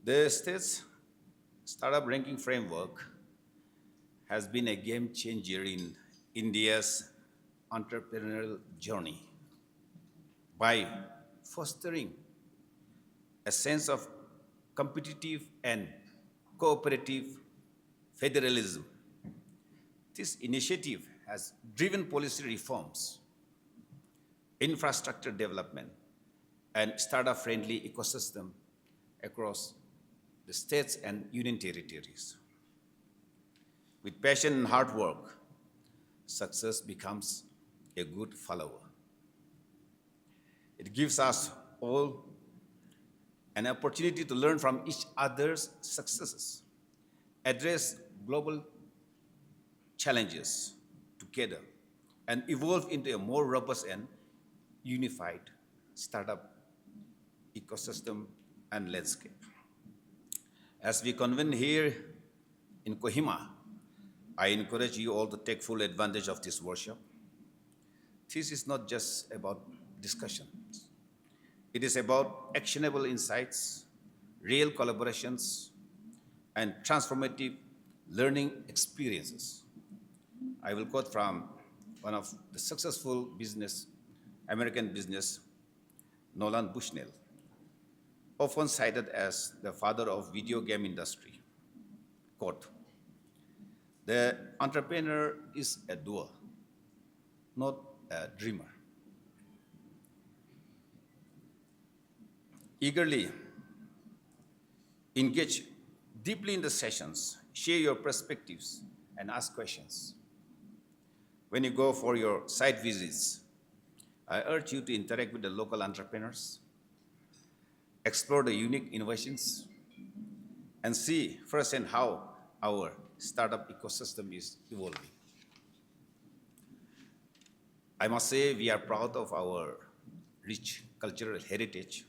The state's startup ranking framework has been a game changer in India's entrepreneurial journey by fostering a sense of competitive and cooperative federalism. This initiative has driven policy reforms, infrastructure development, and startup-friendly ecosystem across the states and union territories. With passion and hard work, success becomes a good follower. It gives us all an opportunity to learn from each other's successes, address global challenges together, and evolve into a more robust and unified startup ecosystem and landscape. As we convene here in Kohima, I encourage you all to take full advantage of this workshop. This is not just about discussion. It is about actionable insights, real collaborations, and transformative learning experiences. I will quote from one of the successful American business, Nolan Bushnell, often cited as the father of video game industry. Quote, "The entrepreneur is a doer, not a dreamer." Eagerly engage deeply in the sessions, share your perspectives, and ask questions. When you go for your site visits, I urge you to interact with the local entrepreneurs, explore the unique innovations, and see firsthand how our startup ecosystem is evolving. I must say we are proud of our rich cultural heritage,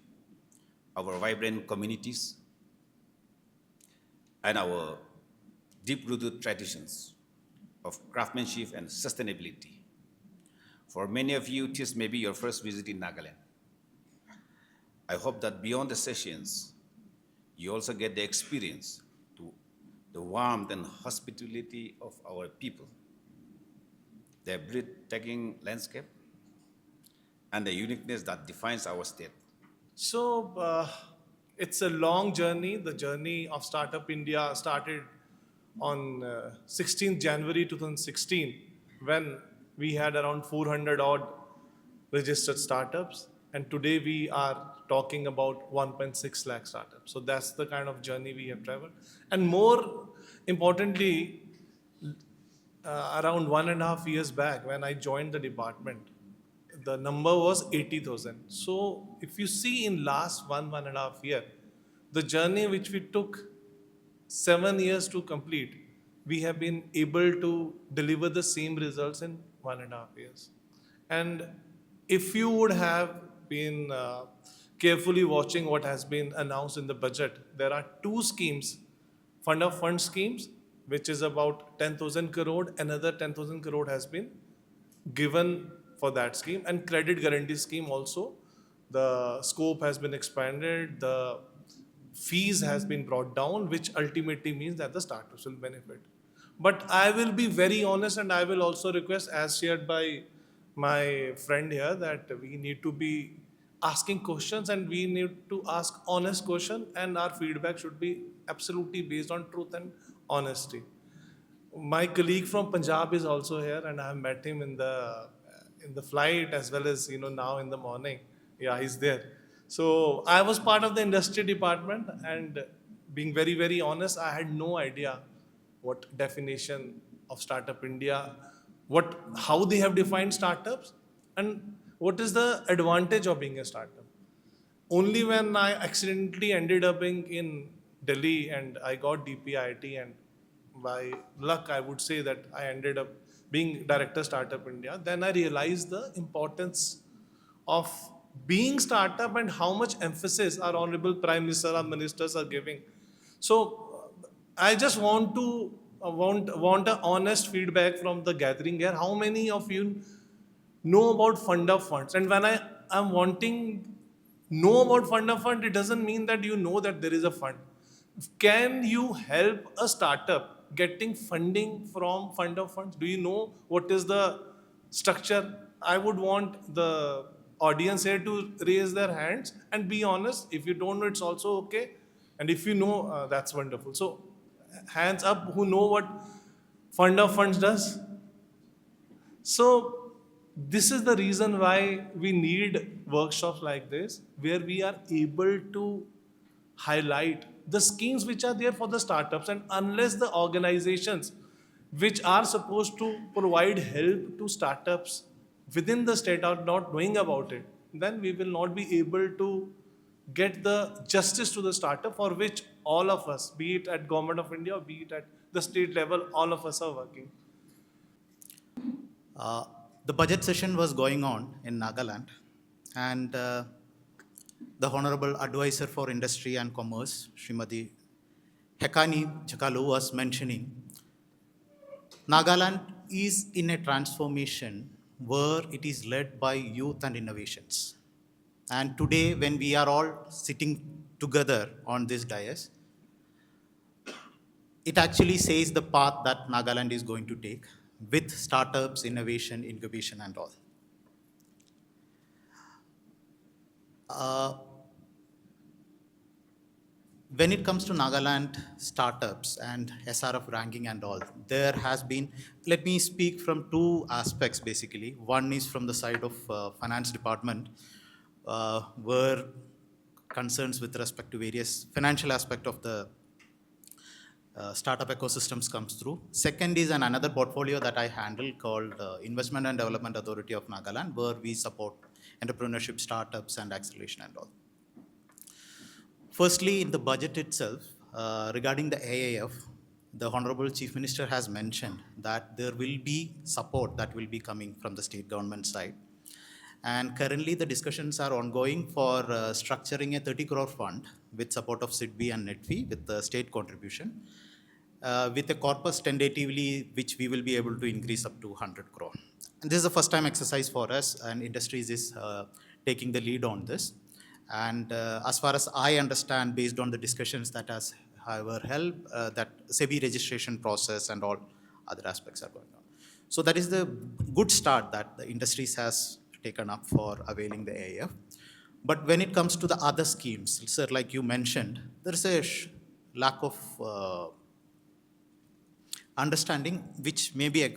our vibrant communities, and our deep-rooted traditions of craftsmanship and sustainability. For many of you, this may be your first visit in Nagaland. I hope that beyond the sessions, you also get the experience to the warmth and hospitality of our people, their breathtaking landscape, and the uniqueness that defines our state. It's a long journey. The journey of Startup India started on 16th January 2016 when we had around 400 odd registered startups. And today we are talking about 1.6 lakh startups. So that's the kind of journey we have traveled. And more importantly, around 1.5 years back when I joined the department, the number was 80,000. So if you see in last 1.5 year, the journey which we took 7 years to complete, we have been able to deliver the same results in 1.5 years. And if you would have been carefully watching what has been announced in the budget, there are two schemes, fund of fund schemes, which is about 10,000 crore. Another 10,000 crore has been given for that scheme, and credit guarantee scheme also. The scope has been expanded, the fees has been brought down, which ultimately means that the startups will benefit. But I will be very honest, and I will also request, as shared by my friend here, that we need to be asking questions and we need to ask honest questions, and our feedback should be absolutely based on truth and honesty. My colleague from Punjab is also here, and I have met him in the flight as well as now in the morning. Yeah, he's there. So I was part of the industry department, and being very, very honest, I had no idea what definition of Startup India, how they have defined startups, and what is the advantage of being a startup. Only when I accidentally ended up in Delhi and I got DPIIT, and by luck I would say that I ended up being Director Startup India, then I realized the importance of being startup and how much emphasis our Honorable Prime Minister, our ministers are giving. So I just want to want a honest feedback from the gathering here. How many of you know about fund of funds? And when I am wanting know about fund of fund, it doesn't mean that you know that there is a fund. can you help a startup getting funding from fund of funds? Do you know what is the structure? I would want the audience here to raise their hands and be honest. If you don't know, it's also okay. And if you know, that's wonderful. So, hands up who know what fund of funds does. So, this is the reason why we need workshops like this, where we are able to highlight the schemes which are there for the startups. And unless the organizations which are supposed to provide help to startups within the state are not knowing about it, then we will not be able to get the justice to the startup for which all of us, be it at Government of India or be it at the state level, all of us are working. Uh, the budget session was going on in Nagaland, and the Honorable Advisor for Industry and Commerce, Srimati Hekani Jakalu, was mentioning Nagaland is in a transformation where it is led by youth and innovations. And today, when we are all sitting together on this dais, it actually says the path that Nagaland is going to take with startups, innovation, incubation, and all. Uh, when it comes to Nagaland startups and SRF ranking and all, there has been, let me speak from two aspects basically. One is from the side of finance department, where concerns with respect to various financial aspect of the startup ecosystems comes through. Second is another portfolio that I handle called Investment and Development Authority of Nagaland, where we support entrepreneurship, startups, and acceleration and all. Firstly, in the budget itself, regarding the AIF, the Honorable Chief Minister has mentioned that there will be support that will be coming from the state government side. And currently, the discussions are ongoing for structuring a 30 crore fund with support of SIDBI and NETFI with the state contribution, with a corpus tentatively which we will be able to increase up to 100 crore. And this is the first time exercise for us, and industries is taking the lead on this. And as far as I understand, based on the discussions that has however held, that SEBI registration process and all other aspects are going on. So that is the good start that the industries has taken up for availing the AIF. But when it comes to the other schemes, sir, like you mentioned, there is a lack of understanding which may be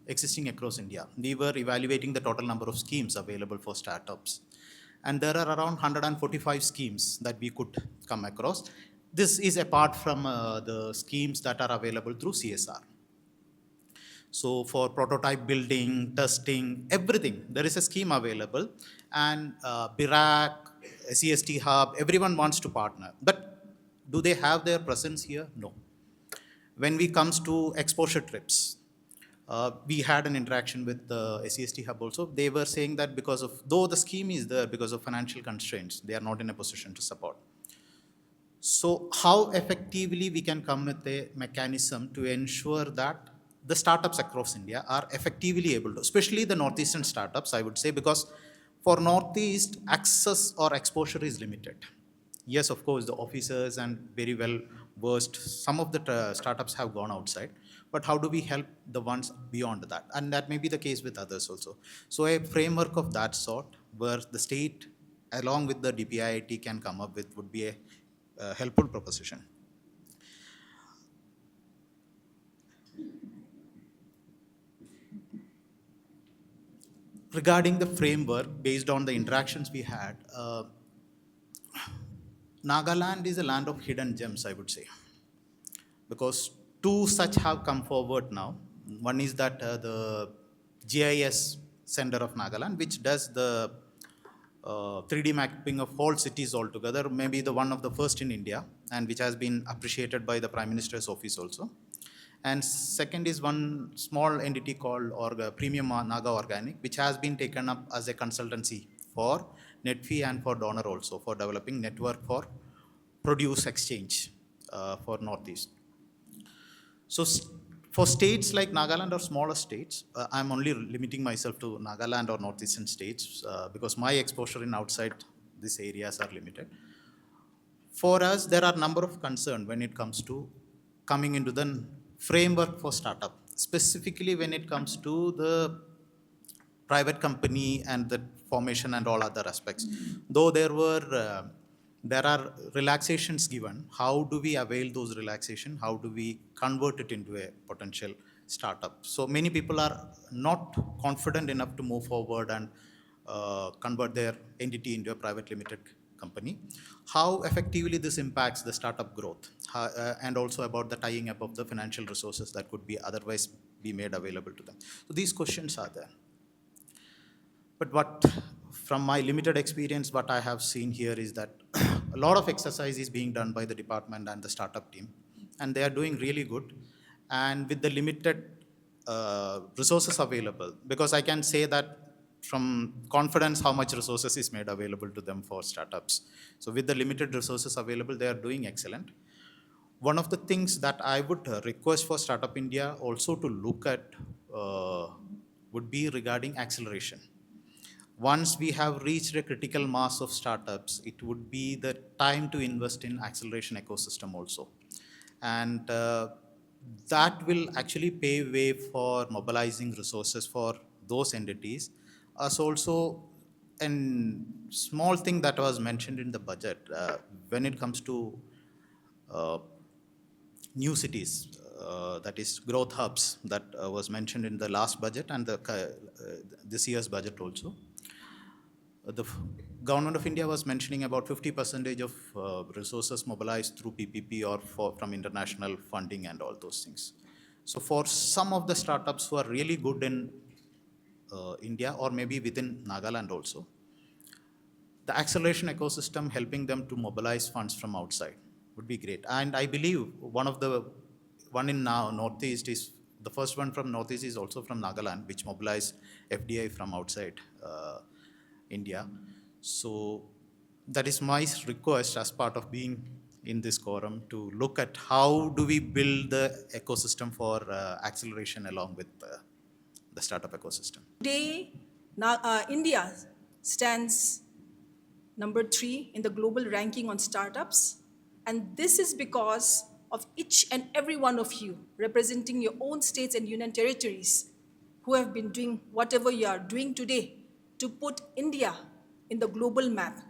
existing across India. We were evaluating the total number of schemes available for startups. And there are around 145 schemes that we could come across. This is apart from the schemes that are available through CSR. So for prototype building, testing, everything, there is a scheme available. And BIRAC, CST Hub, everyone wants to partner. But do they have their presence here? No. When we comes to exposure trips, we had an interaction with the SCST Hub also. They were saying that because of, though the scheme is there, because of financial constraints, they are not in a position to support. So how effectively we can come with a mechanism to ensure that the startups across India are effectively able to, especially the Northeastern startups, I would say, because for Northeast, access or exposure is limited. Yes, of course, the officers and very well versed, some of the startups have gone outside. But how do we help the ones beyond that? And that may be the case with others also. So a framework of that sort where the state along with the DPIIT can come up with would be a helpful proposition. Regarding the framework, based on the interactions we had, Nagaland is a land of hidden gems, I would say, because two such have come forward now. One is that the GIS Center of Nagaland, which does the 3D mapping of whole cities altogether, maybe the one of the first in India, and which has been appreciated by the Prime Minister's office also. And second is one small entity called Premium Naga Organic, which has been taken up as a consultancy for NETFI and for Donor also, for developing network for produce exchange for Northeast. So for states like Nagaland or smaller states, I'm only limiting myself to Nagaland or Northeastern states because my exposure in outside these areas are limited. For us, there are a number of concerns when it comes to coming into the framework for startup, specifically when it comes to the private company and the formation and all other aspects. Though there are relaxations given, how do we avail those relaxation? How do we convert it into a potential startup? So many people are not confident enough to move forward and convert their entity into a private limited company. How effectively this impacts the startup growth, and also about the tying up of the financial resources that could be otherwise be made available to them. So these questions are there. But from my limited experience, what I have seen here is that a lot of exercise is being done by the department and the startup team, and they are doing really good. And with the limited resources available, because I can say that from confidence how much resources is made available to them for startups. So with the limited resources available, they are doing excellent. One of the things that I would request for Startup India also to look at would be regarding acceleration. Once we have reached a critical mass of startups, it would be the time to invest in acceleration ecosystem also. And that will actually pave way for mobilizing resources for those entities, as also a small thing that was mentioned in the budget when it comes to new cities, that is growth hubs, that was mentioned in the last budget and this year's budget also. Government of India was mentioning about 50% of resources mobilized through PPP or from international funding and all those things. So for some of the startups who are really good in India or maybe within Nagaland also, the acceleration ecosystem helping them to mobilize funds from outside would be great. And I believe one in now Northeast is, the first one from Northeast is also from Nagaland, which mobilized FDI from outside India. So that is my request as part of being in this quorum, to look at how do we build the ecosystem for acceleration along with the startup ecosystem. Today, India stands number 3 in the global ranking on startups. And this is because of each and every one of you representing your own states and union territories who have been doing whatever you are doing today to put India in the global map.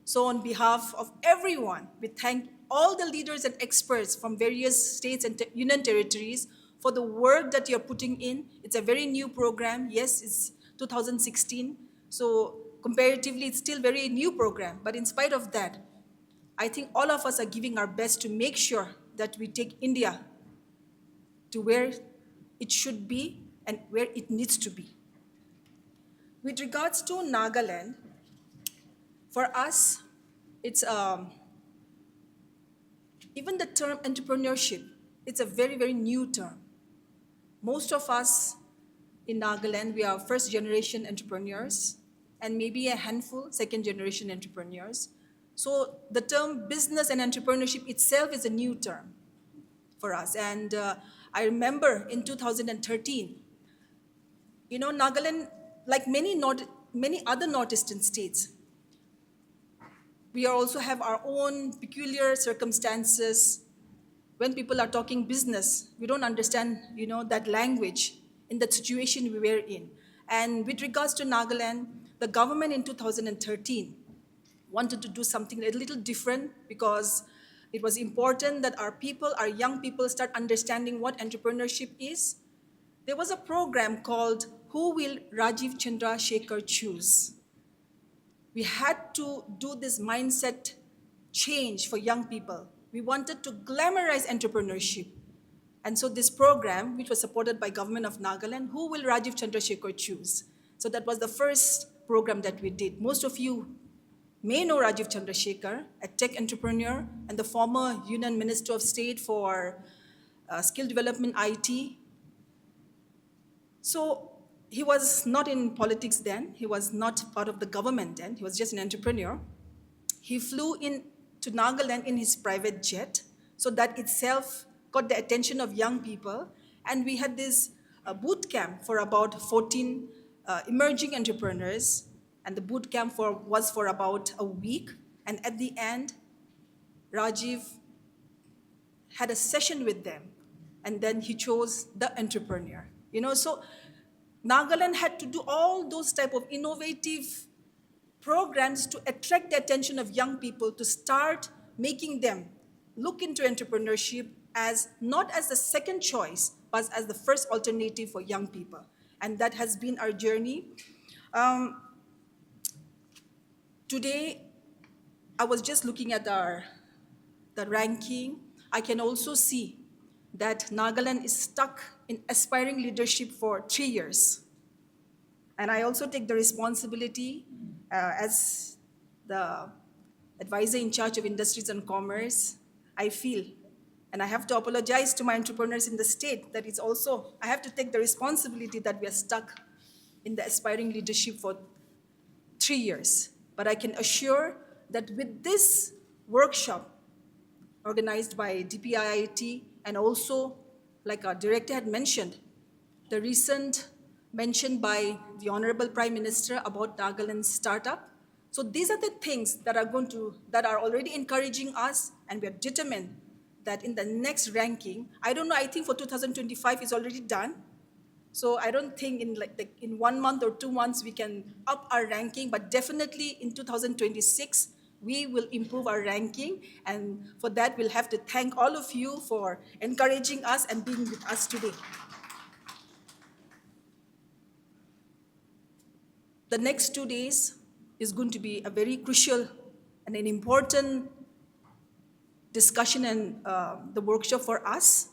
So on behalf of everyone, we thank all the leaders and experts from various states and union territories for the work that you're putting in. It's a very new program. Yes, it's 2016. So comparatively, it's still very new program. But in spite of that, I think all of us are giving our best to make sure that we take India to where it should be and where it needs to be. With regards to Nagaland, for us, it's even the term entrepreneurship, it's a very, very new term. Most of us in Nagaland, we are first-generation entrepreneurs, and maybe a handful second-generation entrepreneurs. So the term business and entrepreneurship itself is a new term for us. And I remember in 2013, Nagaland, like many other northeastern states, we also have our own peculiar circumstances. When people are talking business, we don't understand, that language in that situation we were in. And with regards to Nagaland, the government in 2013 wanted to do something a little different, because it was important that our young people start understanding what entrepreneurship is. There was a program called Who Will Rajiv Chandra Shekhar Choose? We had to do this mindset change for young people. We wanted to glamorize entrepreneurship. And so this program, which was supported by Government of Nagaland, Who Will Rajiv Chandra Shekhar Choose? So that was the first program that we did. Most of you may know Rajiv Chandrasekhar, a tech entrepreneur and the former Union Minister of State for Skill Development IT. So he was not in politics then. He was not part of the government then. He was just an entrepreneur. He flew in to Nagaland in his private jet. So that itself got the attention of young people. And we had this boot camp for about 14 emerging entrepreneurs. And the boot camp was for about a week. And at the end, Rajiv had a session with them, and then he chose the entrepreneur. So Nagaland had to do all those type of innovative programs to attract the attention of young people, to start making them look into entrepreneurship as not as the second choice, but as the first alternative for young people. And that has been our journey. Today, I was just looking at the ranking. I can also see that Nagaland is stuck in aspiring leadership for 3 years. And I also take the responsibility as the advisor in charge of industries and commerce. I feel, and I have to apologize to my entrepreneurs in the state, that it's also, I have to take the responsibility that we are stuck in the aspiring leadership for 3 years. But I can assure that with this workshop organized by DPIIT, and also, like our director had mentioned, the recent mention by the Honorable Prime Minister about Nagaland startup. So these are the things that are already encouraging us, and we are determined that in the next ranking, I don't know, I think for 2025 is already done. So I don't think in 1 month or 2 months we can up our ranking, but definitely in 2026, we will improve our ranking. And for that, we'll have to thank all of you for encouraging us and being with us today. The next 2 days is going to be a very crucial and an important discussion and the workshop for us.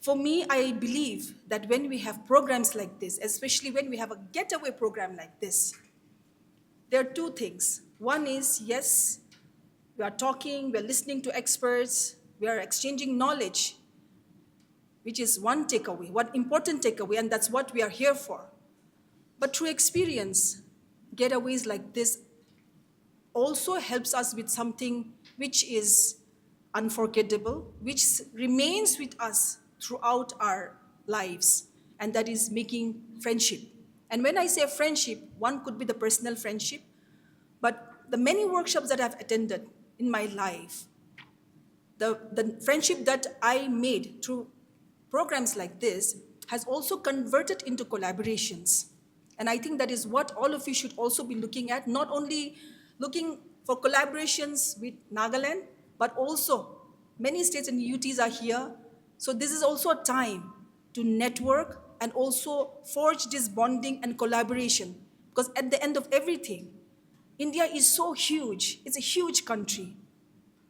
For me, I believe that when we have programs like this, especially when we have a getaway program like this, there are 2 things. One is, yes, we are talking, we are listening to experts, we are exchanging knowledge, which is one takeaway, one important takeaway, and that's what we are here for. But through experience, getaways like this also helps us with something which is unforgettable, which remains with us throughout our lives, and that is making friendship. And when I say friendship, one could be the personal friendship, but the many workshops that I've attended in my life, the friendship that I made through programs like this has also converted into collaborations. And I think that is what all of you should also be looking at, not only looking for collaborations with Nagaland, but also many states and UTs are here. So this is also a time to network and also forge this bonding and collaboration. Because at the end of everything, India is so huge. It's a huge country.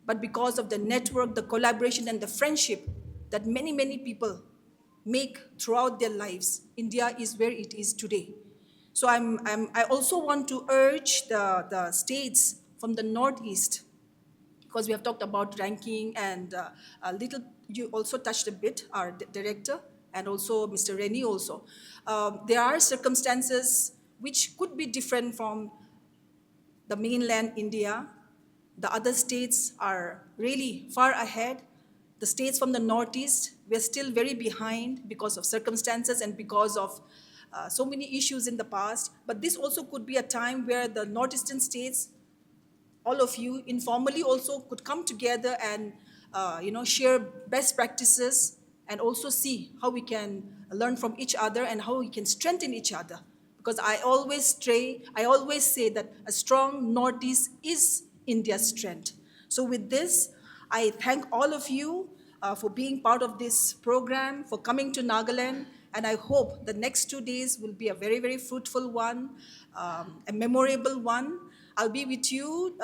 But because of the network, the collaboration, and the friendship that many, many people make throughout their lives, India is where it is today. So I also want to urge the states from the Northeast, because we have talked about ranking and you also touched a bit, our director, and also Mr. Reni also. There are circumstances which could be different from the mainland India. The other states are really far ahead. The states from the Northeast, we're still very behind because of circumstances and because of so many issues in the past. But this also could be a time where the Northeastern states, all of you informally also could come together and share best practices and also see how we can learn from each other and how we can strengthen each other. Because I always say that a strong Northeast is India's strength. So with this, I thank all of you for being part of this program, for coming to Nagaland, and I hope the next 2 days will be a very, very fruitful one, a memorable one. I'll be with you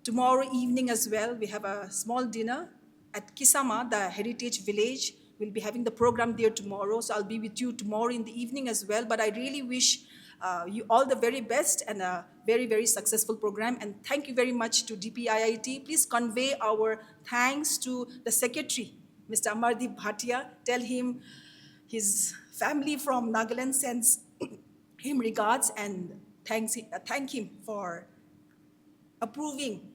tomorrow evening as well. We have a small dinner at Kisama, the heritage village. We'll be having the program there tomorrow, so I'll be with you tomorrow in the evening as well. But I really wish you all the very best and a very, very successful program. And thank you very much to DPIIT. Please convey our thanks to the secretary, Mr. Amardeep Bhatia. Tell him his family from Nagaland sends him regards and thank him for approving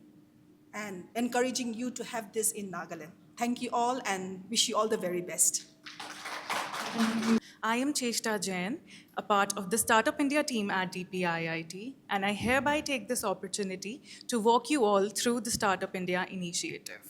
and encouraging you to have this in Nagaland. Thank you all and wish you all the very best. I am Cheshta Jain, a part of the Startup India team at DPIIT, and I hereby take this opportunity to walk you all through the Startup India initiative.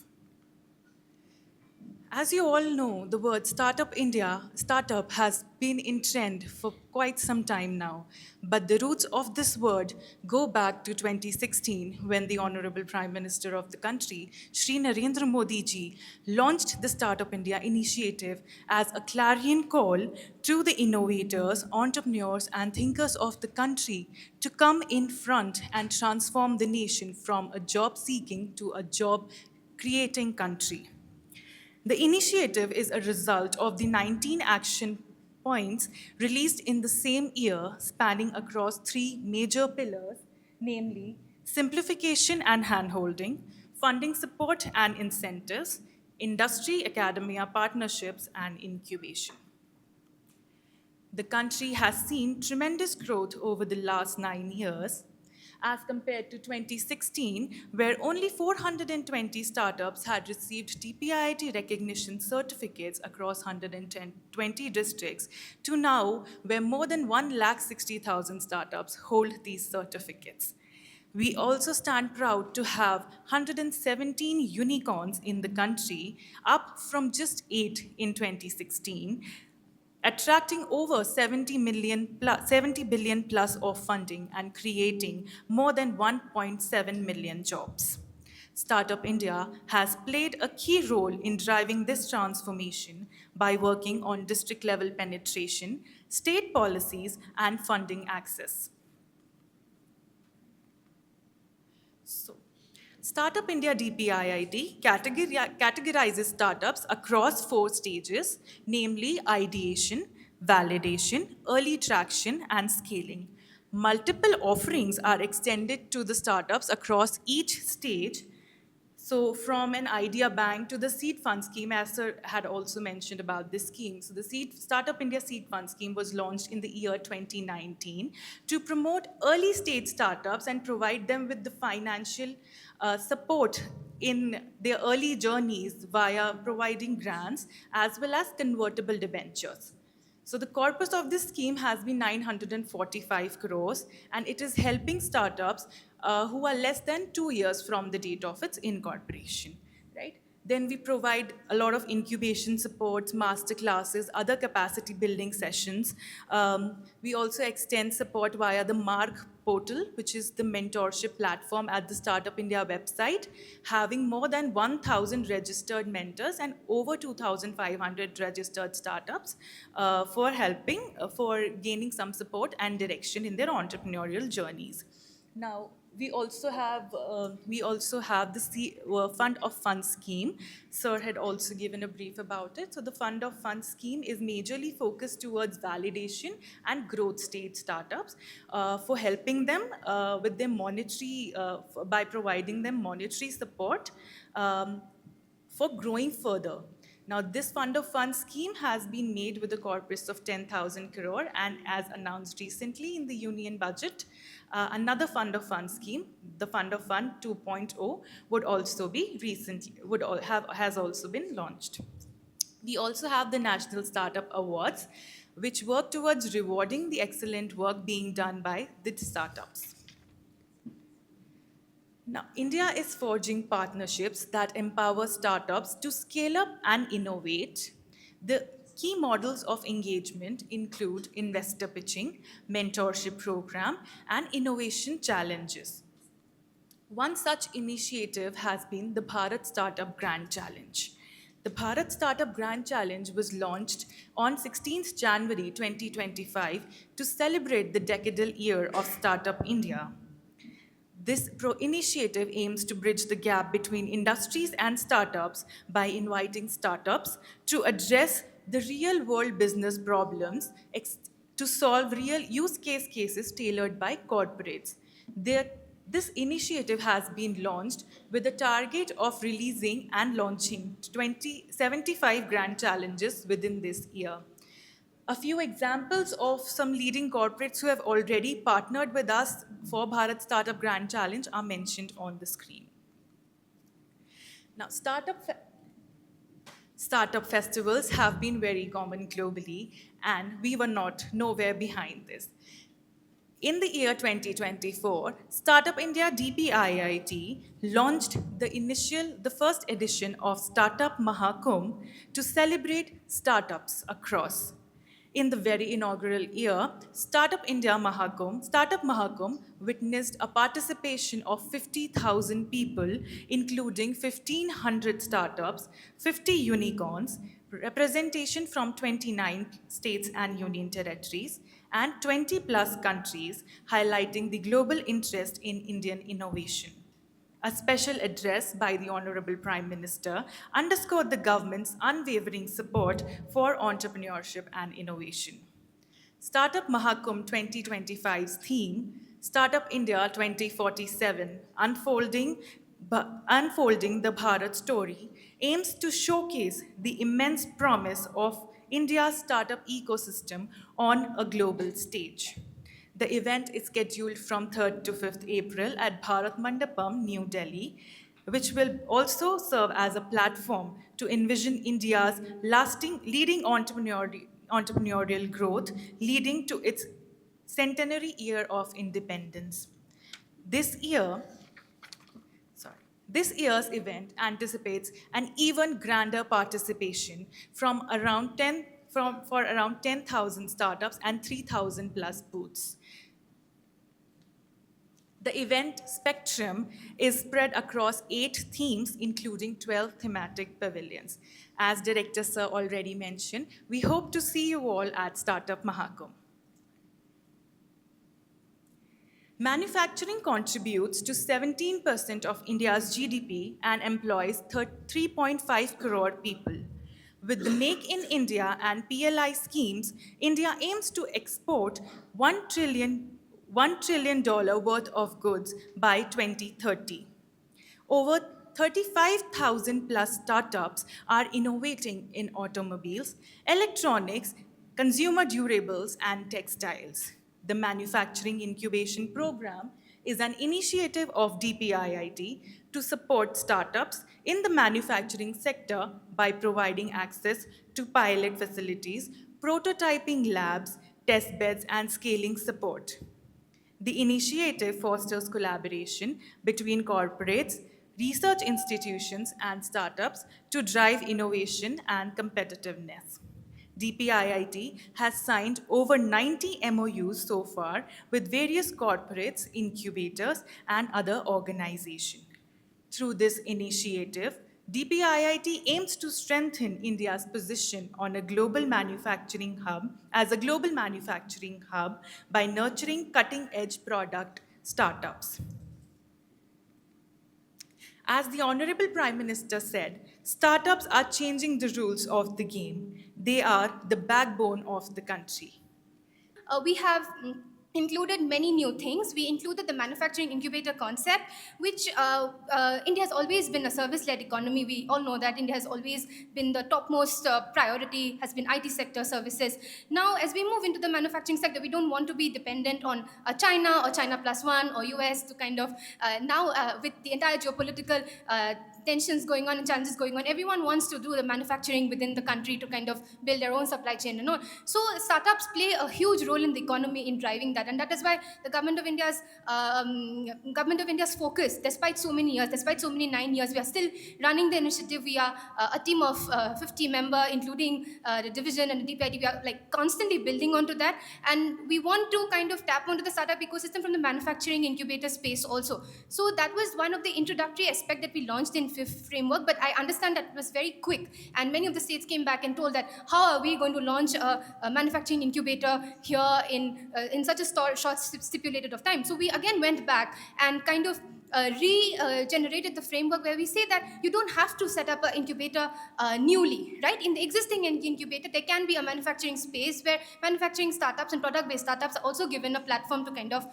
As you all know, the word Startup India, startup, has been in trend for quite some time now. But the roots of this word go back to 2016 when the Honorable Prime Minister of the country, Shri Narendra Modi ji, launched the Startup India initiative as a clarion call to the innovators, entrepreneurs, and thinkers of the country to come in front and transform the nation from a job seeking to a job creating country. The initiative is a result of the 19 action points released in the same year, spanning across three major pillars, namely simplification and handholding, funding support and incentives, industry academia partnerships, and incubation. The country has seen tremendous growth over the last 9 years, as compared to 2016, where only 420 startups had received TPIIT recognition certificates across 120 districts, to now, where more than 160,000 startups hold these certificates. We also stand proud to have 117 unicorns in the country, up from just 8 in 2016, attracting over 70 billion plus of funding and creating more than 1.7 million jobs. Startup India has played a key role in driving this transformation by working on district level penetration, state policies, and funding access. So, Startup India DPIIT categorizes startups across 4 stages, namely ideation, validation, early traction, and scaling. Multiple offerings are extended to the startups across each stage. So from an idea bank to the seed fund scheme, as Sir had also mentioned about this scheme. So the Startup India Seed Fund Scheme was launched in the year 2019 to promote early stage startups and provide them with the financial support in their early journeys via providing grants as well as convertible debentures. So the corpus of this scheme has been 945 crores, and it is helping startups who are less than 2 years from the date of its incorporation, right? Then we provide a lot of incubation supports, master classes, other capacity building sessions. We also extend support via the MARC portal, which is the mentorship platform at the Startup India website, having more than 1,000 registered mentors and over 2,500 registered startups for helping, for gaining some support and direction in their entrepreneurial journeys. Now, we also have the Fund of Funds scheme. Sir had also given a brief about it. So the Fund of Funds scheme is majorly focused towards validation and growth stage startups for helping them with their monetary, by providing them monetary support for growing further. Now, this Fund of Funds scheme has been made with a corpus of 10,000 crore, and as announced recently in the union budget, another Fund of Funds scheme, the Fund of Fund 2.0, has also been launched. We also have the National Startup Awards, which work towards rewarding the excellent work being done by the startups. Now, India is forging partnerships that empower startups to scale up and innovate. The key models of engagement include investor pitching, mentorship program, and innovation challenges. One such initiative has been the Bharat Startup Grand Challenge. The Bharat Startup Grand Challenge was launched on 16th January 2025 to celebrate the decadal year of Startup India. This initiative aims to bridge the gap between industries and startups by inviting startups to address the real world business problems, to solve real use cases tailored by corporates. This initiative has been launched with a target of releasing and launching 75 grand challenges within this year. A few examples of some leading corporates who have already partnered with us for Bharat Startup Grand Challenge are mentioned on the screen. Now, Startup festivals have been very common globally, and we were not nowhere behind this. In the year 2024, Startup India DPIIT launched the first edition of Startup Mahakumbh to celebrate startups across. In the very inaugural year, Startup Mahakumbh witnessed a participation of 50,000 people, including 1,500 startups, 50 unicorns, representation from 29 states and union territories, and 20 plus countries, highlighting the global interest in Indian innovation. A special address by the Honorable Prime Minister underscored the government's unwavering support for entrepreneurship and innovation. Startup Mahakumbh 2025's theme, Startup India 2047, unfolding the Bharat story, aims to showcase the immense promise of India's startup ecosystem on a global stage. The event is scheduled from 3rd to 5th April at Bharat Mandapam, New Delhi, which will also serve as a platform to envision India's lasting leading entrepreneurial growth leading to its centenary year of independence. This year, This year's event anticipates an even grander participation for around 10,000 startups and 3,000 plus booths. The event spectrum is spread across 8 themes, including 12 thematic pavilions. As Director Sir already mentioned, we hope to see you all at Startup Mahakumbh. Manufacturing contributes to 17% of India's GDP and employs 3.5 crore people. With the Make in India and PLI schemes, India aims to export $1 trillion worth of goods by 2030. Over 35,000 plus startups are innovating in automobiles, electronics, consumer durables, and textiles. The Manufacturing Incubation Program is an initiative of DPIIT to support startups in the manufacturing sector by providing access to pilot facilities, prototyping labs, test beds, and scaling support. The initiative fosters collaboration between corporates, research institutions, and startups to drive innovation and competitiveness. DPIIT has signed over 90 MOUs so far with various corporates, incubators, and other organizations. Through this initiative, DPIIT aims to strengthen India's position on a global manufacturing hub by nurturing cutting-edge product startups. As the Honorable Prime Minister said, startups are changing the rules of the game. They are the backbone of the country. We have included many new things. We included the manufacturing incubator concept, which India has always been a service-led economy. We all know that India has always been the topmost priority, has been IT sector services. Now, as we move into the manufacturing sector, we don't want to be dependent on China or China plus one or US to kind of, with the entire geopolitical tensions going on and challenges going on, everyone wants to do the manufacturing within the country to kind of build their own supply chain and all. So startups play a huge role in the economy in driving that, and that is why the government of India's focus, despite so many years, despite so many 9 years, we are still running the initiative. We are a team of 50 members, including the division and the DPIIT. We are like constantly building onto that, and we want to kind of tap onto the startup ecosystem from the manufacturing incubator space also. So that was one of the introductory aspects that we launched in fifth framework, but I understand that it was very quick, and many of the states came back and told that how are we going to launch a manufacturing incubator here in such a short stipulated of time. So we again went back and kind of regenerated the framework where we say that you don't have to set up an incubator newly, right? In the existing incubator, there can be a manufacturing space where manufacturing startups and product-based startups are also given a platform to kind of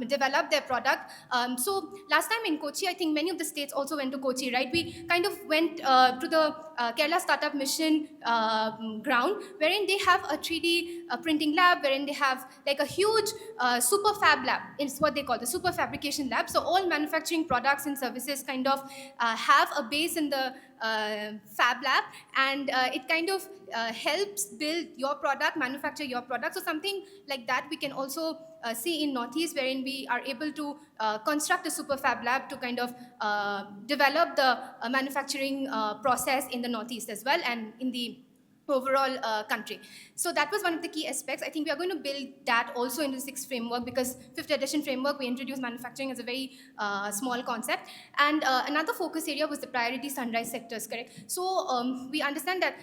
develop their product. So last time in Kochi, I think many of the states also went to Kochi, right? We kind of went to the Kerala Startup Mission ground, wherein they have a 3D printing lab, wherein they have like a huge super fab lab. It's what they call the super fabrication lab. So all manufacturing manufacturing products and services kind of have a base in the Fab Lab, and it kind of helps build your product, manufacture your product. So something like that we can also see in Northeast, wherein we are able to construct a super Fab Lab to kind of develop the manufacturing process in the Northeast as well, and in the overall country. So that was one of the key aspects. I think we are going to build that also into the sixth framework, because fifth edition framework, we introduced manufacturing as a very small concept. And another focus area was the priority sunrise sectors, correct? So we understand that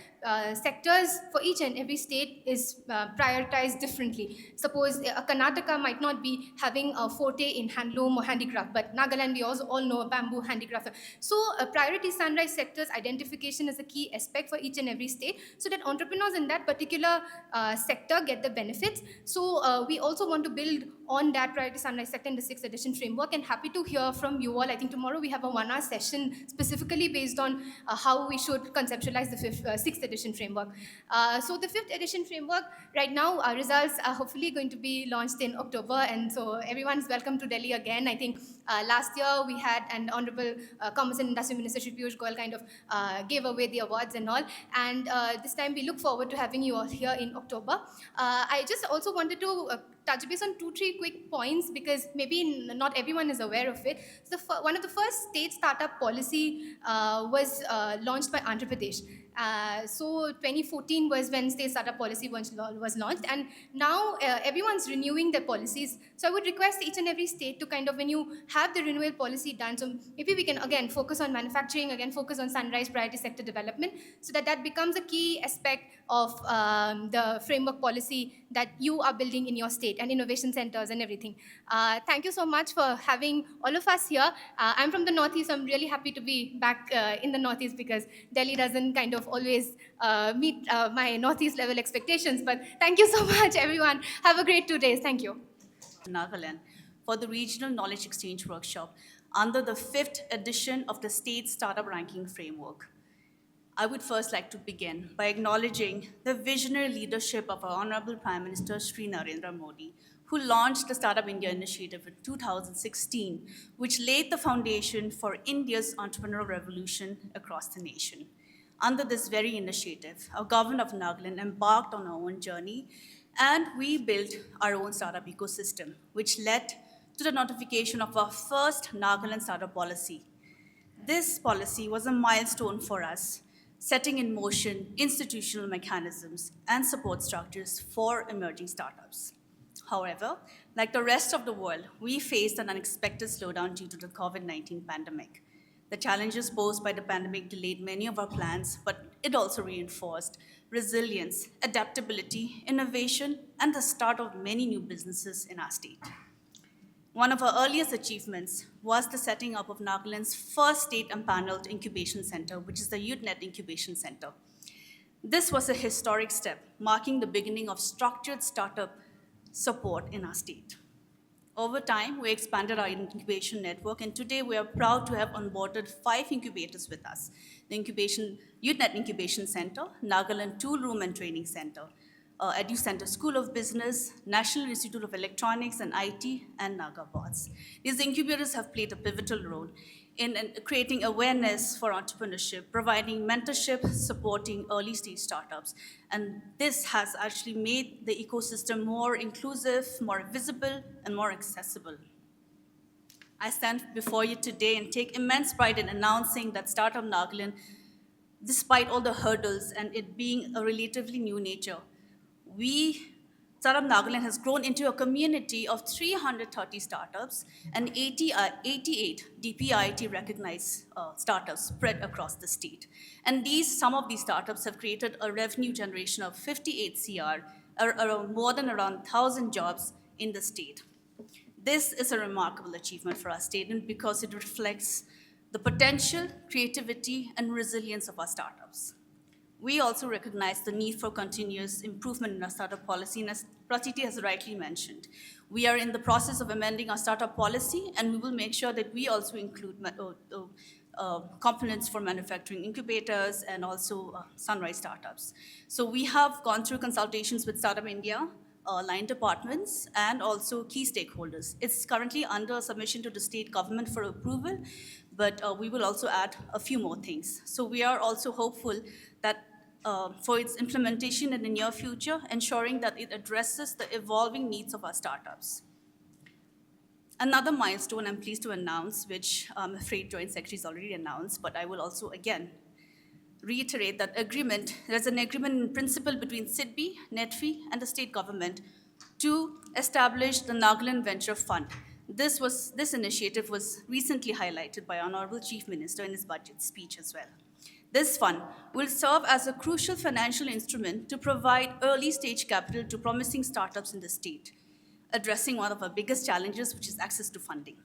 sectors for each and every state is prioritized differently. Suppose Karnataka might not be having a forte in handloom or handicraft, but Nagaland, we also all know bamboo handicraft. So priority sunrise sectors identification is a key aspect for each and every state, so that entrepreneurs in that particular sector get the benefits. So we also want to build on that priority sunrise sector in the sixth edition framework, and happy to hear from you all. I think tomorrow we have a 1-hour session specifically based on how we should conceptualize the sixth edition framework. So the fifth edition framework, right now our results are hopefully going to be launched in October, and so everyone's welcome to Delhi again. I think last year we had an Honorable Commerce and Industry Minister Shri Piyush Goyal kind of gave away the awards and all, and this time we look forward to having you all here in October. I just also wanted to touch base on 2-3 quick points, because maybe not everyone is aware of it. So one of the first state startup policy was launched by Andhra Pradesh. So 2014 was when state startup policy was launched, and now everyone's renewing their policies. So I would request each and every state to kind of, when you have the renewal policy done, so maybe we can again focus on manufacturing, again focus on sunrise priority sector development, so that that becomes a key aspect of the framework policy that you are building in your state, and innovation centers and everything. Thank you so much for having all of us here. I'm from the Northeast, so I'm really happy to be back in the Northeast, because Delhi doesn't kind of always meet my Northeast level expectations. But thank you so much, everyone. Have a great 2 days. Thank you. Nagaland for the Regional Knowledge Exchange Workshop under the 5th edition of the State Startup Ranking Framework. I would first like to begin by acknowledging the visionary leadership of our Honorable Prime Minister Shri Narendra Modi, who launched the Startup India initiative in 2016, which laid the foundation for India's entrepreneurial revolution across the nation. Under this very initiative, our government of Nagaland embarked on our own journey, and we built our own startup ecosystem, which led to the notification of our first Nagaland startup policy. This policy was a milestone for us, setting in motion institutional mechanisms and support structures for emerging startups. However, like the rest of the world, we faced an unexpected slowdown due to the COVID-19 pandemic. The challenges posed by the pandemic delayed many of our plans, but it also reinforced resilience, adaptability, innovation, and the start of many new businesses in our state. One of our earliest achievements was the setting up of Nagaland's first state empaneled incubation center, which is the YouthNet Incubation Center. This was a historic step, marking the beginning of structured startup support in our state. Over time, we expanded our incubation network, and today we are proud to have onboarded 5 incubators with us. The YouthNet Incubation Center, Nagaland Tool Room and Training Center, EduCenter School of Business, National Institute of Electronics and IT, and NagaBots. These incubators have played a pivotal role in creating awareness for entrepreneurship, providing mentorship, supporting early stage startups. And this has actually made the ecosystem more inclusive, more visible, and more accessible. I stand before you today and take immense pride in announcing that Startup Nagaland, despite all the hurdles and it being a relatively new nature, Startup Nagaland has grown into a community of 330 startups and 88 DPIIT recognized startups spread across the state. And some of these startups have created a revenue generation of 58 CR, around 1,000 jobs in the state. This is a remarkable achievement for our state, and because it reflects the potential, creativity, and resilience of our startups. We also recognize the need for continuous improvement in our startup policy, and as Pratiti has rightly mentioned, we are in the process of amending our startup policy, and we will make sure that we also include components for manufacturing incubators and also sunrise startups. So we have gone through consultations with Startup India, line departments and also key stakeholders. It's currently under submission to the state government for approval, but we will also add a few more things. So we are also hopeful that for its implementation in the near future, ensuring that it addresses the evolving needs of our startups. Another milestone I'm pleased to announce, which I'm afraid Joint Secretary has already announced, but I will also again reiterate that there's an agreement in principle between SIDBI, NETFI, and the state government to establish the Nagaland Venture Fund. This initiative was recently highlighted by Honorable Chief Minister in his budget speech as well. This fund will serve as a crucial financial instrument to provide early stage capital to promising startups in the state, addressing one of our biggest challenges, which is access to funding.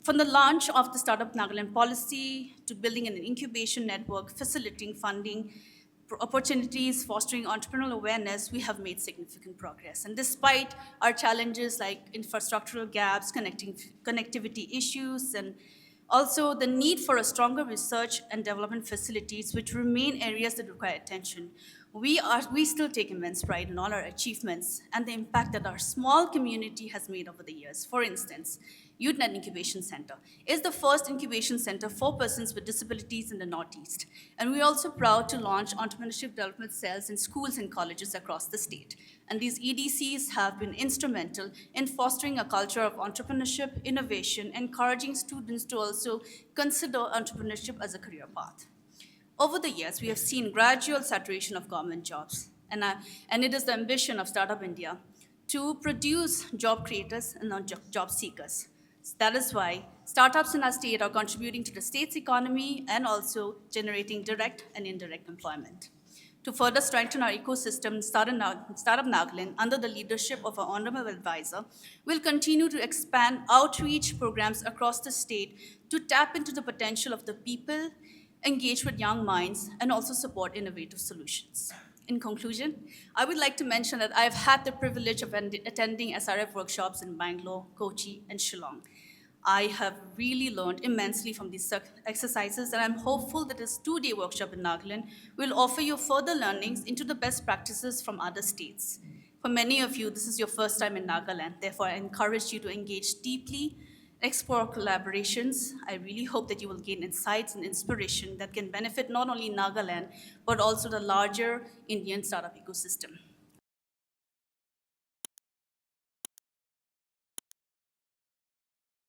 From the launch of the Startup Nagaland policy to building an incubation network, facilitating funding, opportunities, fostering entrepreneurial awareness, we have made significant progress. And despite our challenges like infrastructural gaps, connectivity issues, and also the need for a stronger research and development facilities, which remain areas that require attention, we still take immense pride in all our achievements and the impact that our small community has made over the years. For instance, YouthNet Incubation Center is the first incubation center for persons with disabilities in the Northeast. And we're also proud to launch entrepreneurship development cells in schools and colleges across the state. And these EDCs have been instrumental in fostering a culture of entrepreneurship, innovation, encouraging students to also consider entrepreneurship as a career path. Over the years, we have seen gradual saturation of government jobs. And it is the ambition of Startup India to produce job creators and not job seekers. That is why startups in our state are contributing to the state's economy and also generating direct and indirect employment. To further strengthen our ecosystem, Startup Nagaland, under the leadership of our Honorable Advisor, will continue to expand outreach programs across the state to tap into the potential of the people, engage with young minds, and also support innovative solutions. In conclusion, I would like to mention that I've had the privilege of attending SRF workshops in Bangalore, Kochi, and Shillong. I have really learned immensely from these exercises, and I'm hopeful that this 2-day workshop in Nagaland will offer you further learnings into the best practices from other states. For many of you, this is your first time in Nagaland. Therefore, I encourage you to engage deeply, explore collaborations. I really hope that you will gain insights and inspiration that can benefit not only Nagaland, but also the larger Indian startup ecosystem.